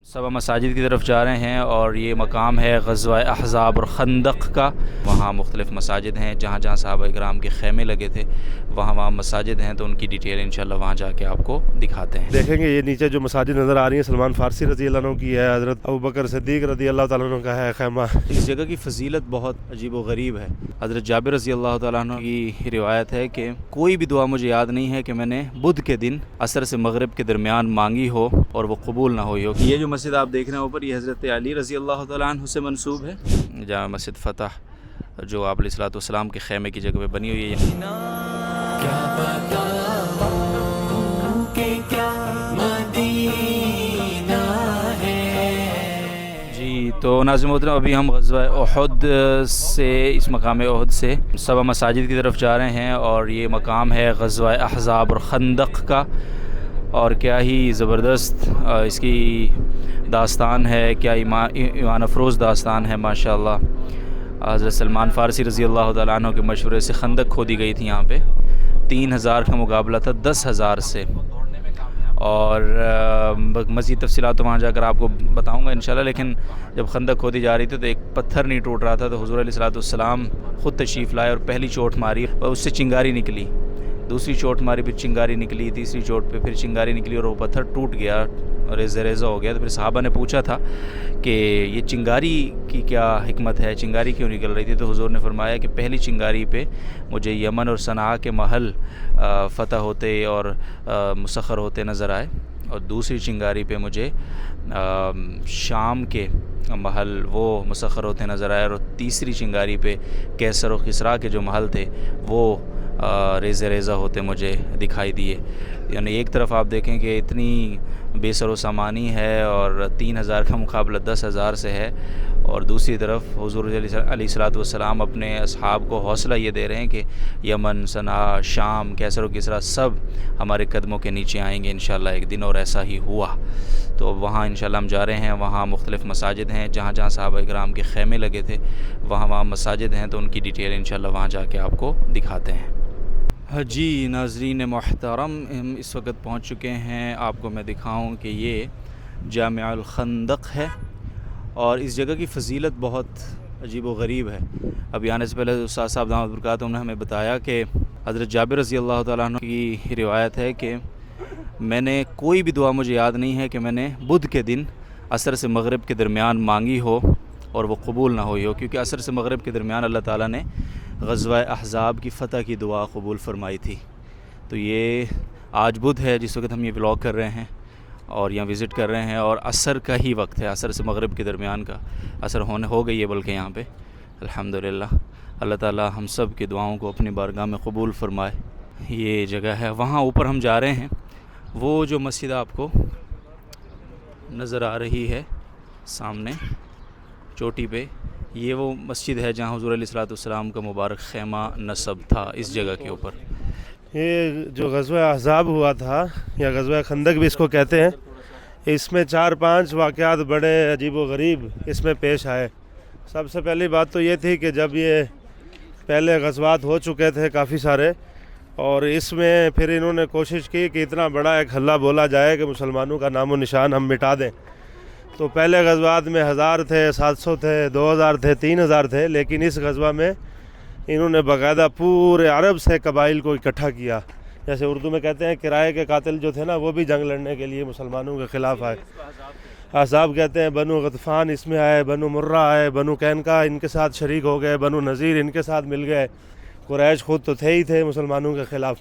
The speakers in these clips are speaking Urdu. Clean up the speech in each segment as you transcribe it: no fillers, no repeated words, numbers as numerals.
صبا مساجد کی طرف جا رہے ہیں اور یہ مقام ہے غزوہ احزاب اور خندق کا۔ وہاں مختلف مساجد ہیں جہاں جہاں صحابہ کرام کے خیمے لگے تھے، وہاں مساجد ہیں، تو ان کی ڈیٹیل انشاءاللہ وہاں جا کے آپ کو دکھاتے ہیں۔ دیکھیں گے یہ نیچے جو مساجد نظر آ رہی ہیں سلمان فارسی رضی اللہ عنہ کی ہے، حضرت ابوبکر صدیق رضی اللہ تعالیٰ عنہ کا ہے خیمہ۔ اس جگہ کی فضیلت بہت عجیب و غریب ہے۔ حضرت جابر رضی اللہ تعالیٰ عنہ کی روایت ہے کہ کوئی بھی دعا مجھے یاد نہیں ہے کہ میں نے بدھ کے دن عصر سے مغرب کے درمیان مانگی ہو اور وہ قبول نہ ہوئی ہو۔ یہ جو مسجد آپ دیکھ رہے ہیں اوپر، یہ حضرت علی رضی اللہ تعالیٰ عنہ سے منسوب ہے۔ جامع مسجد فتح جو آپ علیہ الصلوۃ والسلام کے خیمے کی جگہ پہ بنی ہوئی ہے۔ تو ناظرین محترم، ابھی ہم غزوہ احد سے، اس مقام احد سے صبا مساجد کی طرف جا رہے ہیں اور یہ مقام ہے غزوہ احزاب اور خندق کا، اور کیا ہی زبردست اس کی داستان ہے، کیا ایمان افروز داستان ہے ماشاءاللہ۔ حضرت سلمان فارسی رضی اللہ تعالیٰ عنہ کے مشورے سے خندق کھودی گئی تھی یہاں پہ، 3000 کا مقابلہ تھا 10,000 سے، اور مزید تفصیلات تو وہاں جا کر آپ کو بتاؤں گا انشاءاللہ۔ لیکن جب خندق کھودی جا رہی تھی تو ایک پتھر نہیں ٹوٹ رہا تھا، تو حضور علیہ الصلوۃ والسلام خود تشریف لائے اور پہلی چوٹ ماری اور اس سے چنگاری نکلی، دوسری چوٹ ماری پھر چنگاری نکلی، تیسری چوٹ پہ پھر چنگاری نکلی اور وہ پتھر ٹوٹ گیا، ریزہ ریزہ ہو گیا۔ تو پھر صحابہ نے پوچھا تھا کہ یہ چنگاری کی کیا حکمت ہے، چنگاری کیوں نکل رہی تھی؟ تو حضور نے فرمایا کہ پہلی چنگاری پہ مجھے یمن اور صنعاء کے محل فتح ہوتے اور مسخر ہوتے نظر آئے، اور دوسری چنگاری پہ مجھے شام کے محل وہ مسخر ہوتے نظر آئے، اور تیسری چنگاری پہ کیسر و کسریٰ کے جو محل تھے وہ ریزہ ریزہ ہوتے مجھے دکھائی دیے۔ یعنی ایک طرف آپ دیکھیں کہ اتنی بے سر و سامانی ہے اور 3000 کا مقابلہ 10,000 سے ہے، اور دوسری طرف حضور علیہ الصلوۃ والسلام اپنے اصحاب کو حوصلہ یہ دے رہے ہیں کہ یمن، صنعاء، شام، کیسر و کسریٰ سب ہمارے قدموں کے نیچے آئیں گے انشاءاللہ ایک دن، اور ایسا ہی ہوا۔ تو وہاں انشاءاللہ ہم جا رہے ہیں، وہاں مختلف مساجد ہیں جہاں جہاں صحابہ کرام کے خیمے لگے تھے، وہاں مساجد ہیں، تو ان کی ڈیٹیل انشاءاللہ وہاں جا کے آپ کو دکھاتے ہیں۔ جی ناظرین محترم، ہم اس وقت پہنچ چکے ہیں، آپ کو میں دکھاؤں کہ یہ جامع الخندق ہے، اور اس جگہ کی فضیلت بہت عجیب و غریب ہے۔ ابھی آنے سے پہلے استاد صاحب دامت برکاتہم نے ہمیں بتایا کہ حضرت جابر رضی اللہ تعالیٰ عنہ کی روایت ہے کہ میں نے کوئی بھی دعا مجھے یاد نہیں ہے کہ میں نے بدھ کے دن عصر سے مغرب کے درمیان مانگی ہو اور وہ قبول نہ ہوئی ہو، کیونکہ عصر سے مغرب کے درمیان اللہ تعالیٰ نے غزوہ احزاب کی فتح کی دعا قبول فرمائی تھی۔ تو یہ آج بدھ ہے جس وقت ہم یہ ولاگ کر رہے ہیں اور یہاں وزٹ کر رہے ہیں، اور عصر کا ہی وقت ہے، عصر سے مغرب کے درمیان کا، عصر ہو گئی ہے بلکہ یہاں پہ الحمدللہ۔ اللہ تعالیٰ ہم سب کی دعاؤں کو اپنی بارگاہ میں قبول فرمائے۔ یہ جگہ ہے، وہاں اوپر ہم جا رہے ہیں، وہ جو مسجد آپ کو نظر آ رہی ہے سامنے چوٹی پہ، یہ وہ مسجد ہے جہاں حضور علیہ الصلوۃ والسلام کا مبارک خیمہ نصب تھا، اس جگہ کے اوپر۔ یہ جو غزوہ احزاب ہوا تھا یا غزوہ خندق بھی اس کو کہتے ہیں، اس میں 4-5 واقعات بڑے عجیب و غریب اس میں پیش آئے۔ سب سے پہلی بات تو یہ تھی کہ جب یہ پہلے غزوات ہو چکے تھے کافی سارے، اور اس میں پھر انہوں نے کوشش کی کہ اتنا بڑا ایک حلہ بولا جائے کہ مسلمانوں کا نام و نشان ہم مٹا دیں۔ تو پہلے غزوات میں 1000 تھے، 700 تھے، 2000 تھے، 3000 تھے، لیکن اس غزوہ میں انہوں نے باقاعدہ پورے عرب سے قبائل کو اکٹھا کیا۔ جیسے اردو میں کہتے ہیں کرائے کے قاتل جو تھے نا، وہ بھی جنگ لڑنے کے لیے مسلمانوں کے خلاف آئے۔ احزاب کہتے ہیں، بنو غطفان اس میں آئے، بنو مرہ آئے، بنو قینقاع ان کے ساتھ شریک ہو گئے، بنو نذیر ان کے ساتھ مل گئے، قریش خود تو تھے ہی تھے مسلمانوں کے خلاف۔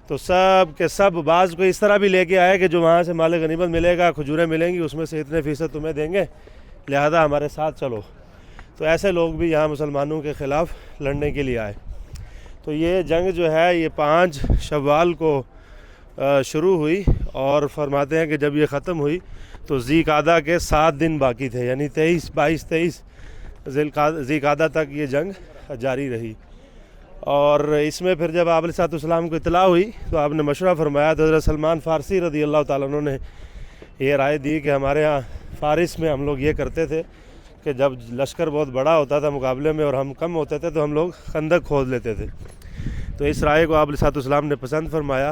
تو سب کے سب بعض کو اس طرح بھی لے کے آئے کہ جو وہاں سے مال غنیمت ملے گا، کھجوریں ملیں گی، اس میں سے اتنے فیصد تمہیں دیں گے، لہذا ہمارے ساتھ چلو۔ تو ایسے لوگ بھی یہاں مسلمانوں کے خلاف لڑنے کے لیے آئے۔ تو یہ جنگ جو ہے یہ 5 شوال کو شروع ہوئی، اور فرماتے ہیں کہ جب یہ ختم ہوئی تو ذی القعدہ کے 7 دن باقی تھے، یعنی 23، 22، 23 ذی القعدہ تک یہ جنگ جاری رہی۔ اور اس میں پھر جب آپ علیہ السلام کو اطلاع ہوئی تو آپ نے مشورہ فرمایا، تو حضرت سلمان فارسی رضی اللہ تعالیٰ عنہ نے یہ رائے دی کہ ہمارے ہاں فارس میں ہم لوگ یہ کرتے تھے کہ جب لشکر بہت بڑا ہوتا تھا مقابلے میں اور ہم کم ہوتے تھے تو ہم لوگ خندق کھود لیتے تھے۔ تو اس رائے کو آپ علیہ السلام نے پسند فرمایا۔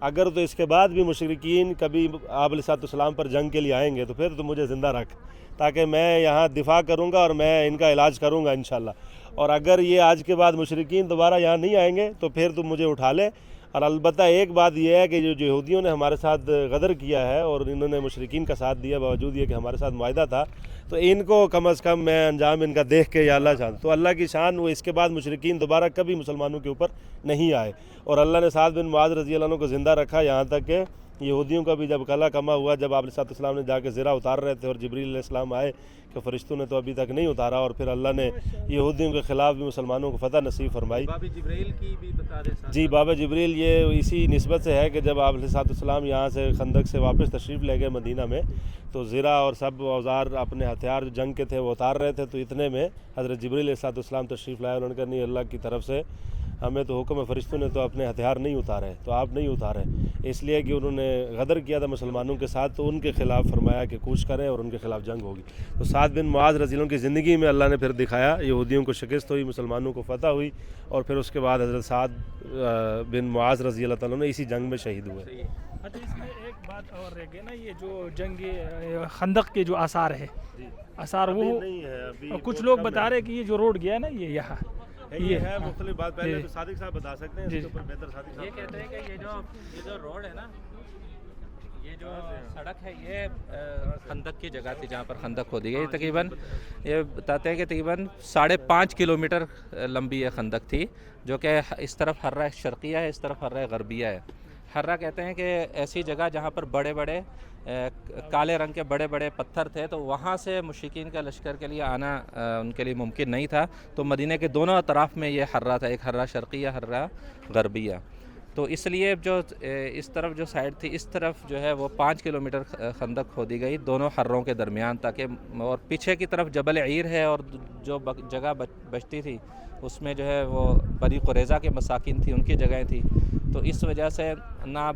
اگر تو اس کے بعد بھی مشرکین کبھی آپ علیہ السلام پر جنگ کے لیے آئیں گے تو پھر تو مجھے زندہ رکھ، تاکہ میں یہاں دفاع کروں گا اور میں ان کا علاج کروں گا انشاءاللہ۔ اور اگر یہ آج کے بعد مشرکین دوبارہ یہاں نہیں آئیں گے تو پھر تو مجھے اٹھا لے۔ اور البتہ ایک بات یہ ہے کہ جو یہودیوں نے ہمارے ساتھ غدر کیا ہے اور انہوں نے مشرکین کا ساتھ دیا باوجود یہ کہ ہمارے ساتھ معاہدہ تھا، تو ان کو کم از کم میں انجام ان کا دیکھ کے یا اللہ چاہتا تو اللہ کی شان وہ اس کے بعد مشرکین دوبارہ کبھی مسلمانوں کے اوپر نہیں آئے۔ اور اللہ نے سعد بن معاذ رضی اللہ عنہ کو زندہ رکھا، یہاں تک کہ یہودیوں کا بھی جب کلا کما ہوا، جب آپ علیہ السلام نے جا کے زرہ اتار رہے تھے اور جبریل علیہ السلام آئے کہ فرشتوں نے تو ابھی تک نہیں اتارا، اور پھر اللہ نے یہودیوں کے خلاف بھی مسلمانوں کو فتح نصیب فرمائی۔ باب جبریل کی بھی بتا دیں ساتھ۔ جی، باب جبریل یہ اسی نسبت سے ہے کہ جب آپ علیہ السلام یہاں سے خندق سے واپس تشریف لے گئے مدینہ میں، تو زرہ اور سب اوزار اپنے ہتھیار جو جنگ کے تھے وہ اتار رہے تھے، تو اتنے میں حضرت جبریل علیہ السلام تشریف لائے۔ انہوں نے کہا نہیں، اللہ کی طرف سے ہمیں تو حکم ہے، فرشتوں نے تو اپنے ہتھیار نہیں اتارے، تو آپ نہیں اتارے، اس لیے کہ انہوں نے غدر کیا تھا مسلمانوں کے ساتھ، تو ان کے خلاف فرمایا کہ کوچ کریں اور ان کے خلاف جنگ ہوگی۔ تو سعد بن معاذ رضی اللہ عنہ کی زندگی میں اللہ نے پھر دکھایا، یہودیوں کو شکست ہوئی، مسلمانوں کو فتح ہوئی، اور پھر اس کے بعد حضرت سعد بن معاذ رضی اللہ تعالیٰ نے اسی جنگ میں شہید ہوئے۔ اچھا، اس میں ایک بات اور رہ گئی نا، یہ جو جنگ خندق کے جو آثار ہے، آثار وہ نہیں ہے ابھی، کچھ لوگ بتا رہے کہ یہ جو روڈ گیا ہے نا، یہ یہاں یہ ہے مختلف بات، پہلے تو صادق صاحب بتا سکتے ہیں اس کے اوپر بہتر۔ صادق صاحب یہ کہتے ہیں کہ یہ جو روڈ ہے نا، یہ جو سڑک ہے، یہ خندق کی جگہ تھی جہاں پر خندق کھودی گئی۔ تقریباً یہ بتاتے ہیں کہ تقریباً 5.5 کلومیٹر لمبی یہ خندق تھی، جو کہ اس طرف حرہ شرقیہ ہے، اس طرف حرہ غربیہ ہے۔ حرہ کہتے ہیں کہ ایسی جگہ جہاں پر بڑے بڑے کالے رنگ کے بڑے بڑے پتھر تھے، تو وہاں سے مشرکین کا لشکر کے لیے آنا ان کے لیے ممکن نہیں تھا، تو مدینہ کے دونوں اطراف میں یہ حرہ تھا، ایک حرہ شرقیہ، حرہ غربیہ۔ تو اس لیے جو اس طرف جو سائڈ تھی، اس طرف جو ہے وہ 5 کلومیٹر خندق کھودی گئی دونوں حروں کے درمیان، تاکہ اور پیچھے کی طرف جبل عیر ہے، اور جو جگہ بچتی تھی اس میں جو ہے وہ بنی قریظہ کے مساکین تھی، ان کی جگہیں تھی، تو اس وجہ سے نہ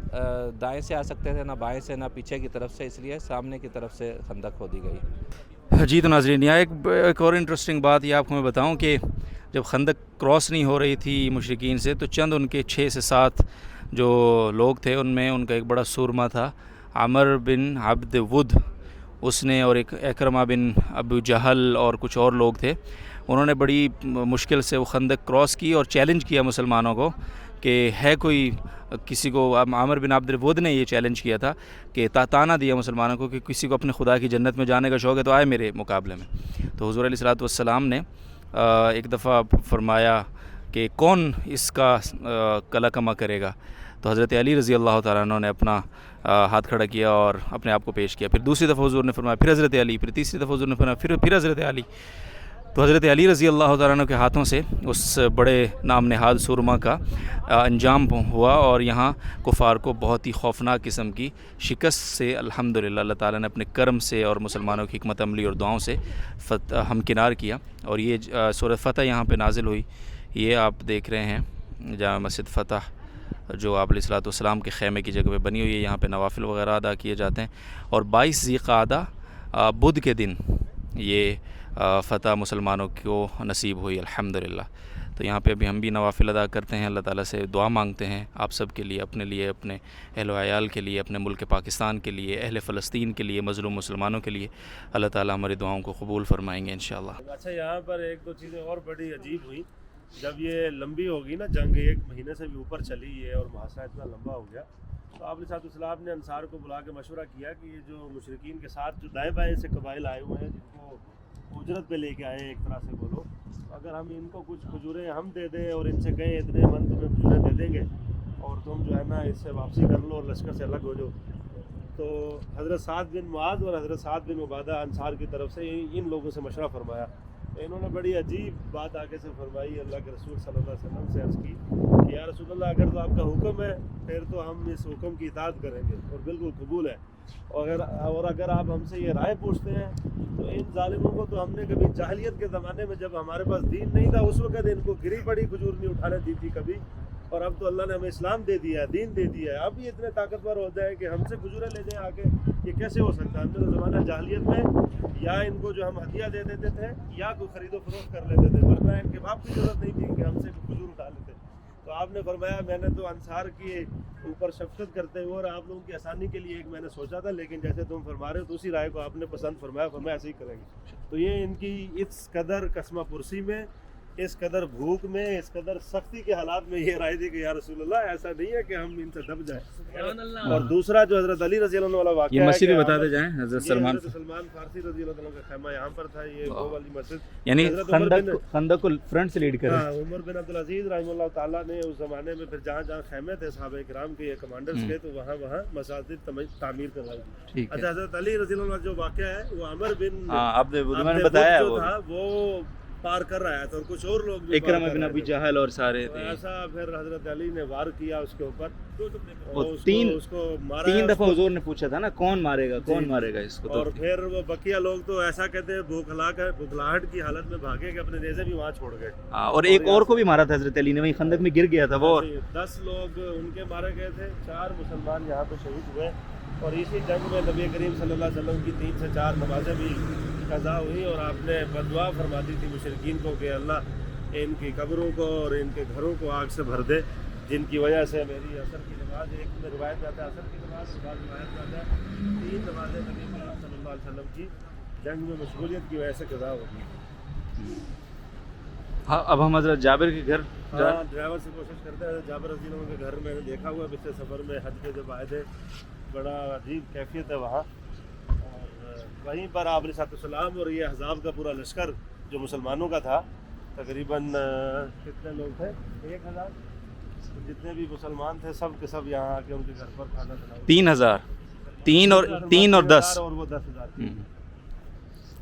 دائیں سے آ سکتے تھے، نہ بائیں سے، نہ پیچھے کی طرف سے، اس لیے سامنے کی طرف سے خندق کھودی گئی۔ جی تو ناظرین، یہاں ایک اور انٹرسٹنگ بات یہ آپ کو میں بتاؤں کہ جب خندق کراس نہیں ہو رہی تھی مشرکین سے، تو چند ان کے 6 سے 7 جو لوگ تھے، ان میں ان کا ایک بڑا سورما تھا، عمر بن عبد ود، اس نے، اور ایک اکرمہ بن ابو جہل اور کچھ اور لوگ تھے، انہوں نے بڑی مشکل سے وہ خندق کراس کی اور چیلنج کیا مسلمانوں کو کہ ہے کوئی کسی کو، عامر بن عبد الود نے یہ چیلنج کیا تھا کہ تانا دیا مسلمانوں کو کہ کسی کو اپنے خدا کی جنت میں جانے کا شوق ہے تو آئے میرے مقابلے میں۔ تو حضور علیہ الصلوۃ والسلام نے ایک دفعہ فرمایا کہ کون اس کا کلا کما کرے گا، تو حضرت علی رضی اللہ تعالیٰ عنہ نے اپنا ہاتھ کھڑا کیا اور اپنے آپ کو پیش کیا۔ پھر دوسری دفعہ حضور نے فرمایا، پھر حضرت علی، پھر تیسری دفعہ حضور نے فرمایا، پھر حضرت علی۔ تو حضرت علی رضی اللہ تعالیٰ عنہ کے ہاتھوں سے اس بڑے نام نہاد سورما کا انجام ہوا، اور یہاں کفار کو بہت ہی خوفناک قسم کی شکست سے الحمدللہ اللہ تعالیٰ نے اپنے کرم سے اور مسلمانوں کی حکمت عملی اور دعاؤں سے ہمکنار کیا، اور یہ سورۃ فتح یہاں پہ نازل ہوئی۔ یہ آپ دیکھ رہے ہیں جامع مسجد فتح، جو آپ علیہ الصلوۃ والسلام کے خیمے کی جگہ پہ بنی ہوئی ہے، یہاں پہ نوافل وغیرہ ادا کیے جاتے ہیں، اور 22 ذی قعدہ بدھ کے دن یہ فتح مسلمانوں کو نصیب ہوئی الحمدللہ۔ تو یہاں پہ ابھی ہم بھی نوافل ادا کرتے ہیں، اللہ تعالیٰ سے دعا مانگتے ہیں آپ سب کے لیے، اپنے لیے، اپنے اہل و عیال کے لیے، اپنے ملک پاکستان کے لیے، اہل فلسطین کے لیے، مظلوم مسلمانوں کے لیے، اللہ تعالیٰ ہماری دعاؤں کو قبول فرمائیں گے انشاءاللہ۔ اچھا، یہاں پر ایک دو چیزیں اور بڑی عجیب ہوئی، جب یہ لمبی ہوگی نا جنگ، 1 مہینے سے بھی اوپر چلی ہے اور محاصرہ اتنا لمبا ہو گیا، تو آپ علیہ السلام نے انصار کو بلا کے مشورہ کیا کہ یہ جو مشرکین کے ساتھ جو دائیں بائیں سے قبائل آئے ہوئے ہیں، جن کو اجرت پہ لے کے آئے ہیں ایک طرح سے بولو، اگر ہم ان کو کچھ کھجوریں ہم دے دیں اور ان سے کہیں اتنے من تمہیں کھجوریں دے دیں گے اور تم جو ہے نا اس سے واپسی کر لو اور لشکر سے الگ ہو جاؤ، تو حضرت سعد بن معاذ اور حضرت سعد بن عبادہ انصار کی طرف سے ان لوگوں سے مشورہ فرمایا۔ انہوں نے بڑی عجیب بات آگے سے فرمائی، اللہ کے رسول صلی اللہ علیہ وسلم سے عرض کی کہ یا رسول اللہ، اگر تو آپ کا حکم ہے پھر تو ہم اس حکم کی اطاعت کریں گے اور بالکل قبول ہے، اور اگر آپ ہم سے یہ رائے پوچھتے ہیں تو ان ظالموں کو تو ہم نے کبھی جاہلیت کے زمانے میں جب ہمارے پاس دین نہیں تھا اس وقت ان کو گری پڑی کھجور نہیں اٹھانے دی تھی کبھی، اور اب تو اللہ نے ہمیں اسلام دے دیا ہے، دین دے دیا ہے، اب یہ اتنے طاقتور ہو جائے کہ ہم سے کھجوریں لے جائیں آ کے، یہ کیسے ہو سکتا ہے؟ ہم نے تو زمانہ جاہلیت میں یا ان کو جو ہم ہدیہ دے دیتے تھے یا کوئی خرید و فروخت کر لیتے تھے، ورنہ ان کے باپ کی ضرورت نہیں تھی کہ ہم سے کھجور اٹھا لیتے۔ تو آپ نے فرمایا میں نے تو انصار کے اوپر شفقت کرتے ہوئے اور آپ لوگوں کی آسانی کے لیے ایک میں نے سوچا تھا، لیکن جیسے تم فرما رہے ہو تو اسی رائے کو آپ نے پسند فرمایا ایسے ہی کریں گے. تو یہ ان کی اس قدر قسمہ پرسی میں، اس قدر بھوک میں، اس قدر سختی کے حالات میں یہ رائے دی کہ یا رسول اللہ ایسا نہیں ہے کہ ہم ان سے دب جائیں. اور دوسرا جو حضرت علی رضی اللہ عنہ والا واقعہ یہ ہے مسجد کہ بھی بتاتے جائیں. حضرت سلمان سلمان فارسی رضی اللہ عنہ کا خیمہ یہاں پر تھا، یہ وہ والی مسجد. یعنی حضرت عمر بن خندق کو فرنٹ سے لیڈ کرے. ہاں، عمر بن عبدالعزیز رحمہ اللہ تعالیٰ نے اس زمانے میں پھر جہاں جہاں خیمے تھے صحابہ کرام کے، یہ کمانڈرز کے، تو وہاں مساجد تعمیر کروائی. اچھا، حضرت علی رضی اللہ عنہ جو واقعہ ہے وہ عمر بن آپ نے بتایا جو تھا وہ پار کر رہا تھا اور کچھ اور لوگ بھی اکرمہ بن ابی جہل اور سارے تھے. ایسا پھر حضرت علی نے وار کیا اس کے اوپر، اس کو مارا. 3 دفعہ حضور نے پوچھا تھا نا کون مارے گا کون مارے گا اس کو. اور پھر وہ بقیہ لوگ تو ایسا کہتے ہیں بھوکھلاہٹ کی حالت میں بھاگے کہ اپنے نیزے بھی وہاں چھوڑ گئے. اور ایک اور کو بھی مارا تھا حضرت علی نے، وہیں خندق میں گر گیا تھا وہ. 10 لوگ ان کے مارے گئے تھے، 4 مسلمان یہاں پہ شہید ہوئے. اور اسی جنگ میں نبی کریم صلی اللہ علیہ وسلم کی 3 سے 4 نمازیں بھی قضا ہوئی، اور آپ نے بدعا فرما دی تھی مشرکین کو کہ اللہ ان کی قبروں کو اور ان کے گھروں کو آگ سے بھر دے، جن کی وجہ سے میری عصر کی نماز، ایک میں روایت میں آتا ہے عصر کی نماز، بعض روایت میں آتا ہے 3 نمازیں نبی کریم صلی اللہ علیہ وسلم کی جنگ میں مشغولیت کی وجہ سے قضا ہوگی. ہاں، اب ہم حضرت جابر کے گھر ڈرائیور سے کوشش کرتے ہیں. جابر رضی اللہ عنہ کے گھر میں نے دیکھا ہوا پچھلے سفر میں حج کے جب آئے تھے، بڑا عجیب کیفیت ہے وہاں. اور وہیں پر آپ علیہ السلام اور یہ احزاب کا پورا لشکر جو مسلمانوں کا تھا، تقریباً کتنے لوگ تھے؟ 1000. جتنے بھی مسلمان تھے سب کے سب یہاں آ کے ان کے گھر پر کھانا کھلایا. 3000 3 اور 10 اور وہ 10,000.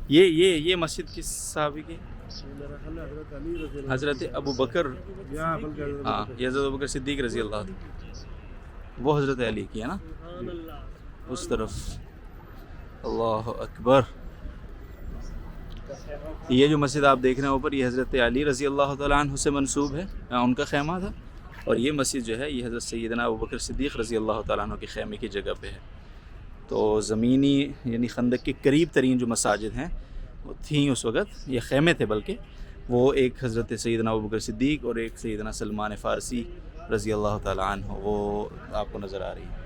یہ مسجد کس صحابی کی؟ حضرت علی رضی اللہ حضرت ابو بکر. ہاں، یہ حضرت ابو بکر صدیق رضی اللہ عنہ، وہ حضرت علی کی ہے نا اس طرف. اللہ اکبر. یہ جو مسجد آپ دیکھ رہے ہیں اوپر، یہ حضرت علی رضی اللہ تعالیٰ عنہ سے منسوب ہے، ان کا خیمہ تھا. اور یہ مسجد جو ہے یہ حضرت سیدنا ابو بکر صدیق رضی اللہ تعالیٰ عنہ کے خیمے کی جگہ پہ ہے. تو زمینی یعنی خندق کے قریب ترین جو مساجد ہیں وہ تھیں اس وقت، یہ خیمے تھے بلکہ، وہ ایک حضرت سیدنا ابو بکر صدیق اور ایک سیدنا سلمان فارسی رضی اللہ تعالیٰ عنہ، وہ آپ کو نظر آ رہی ہے.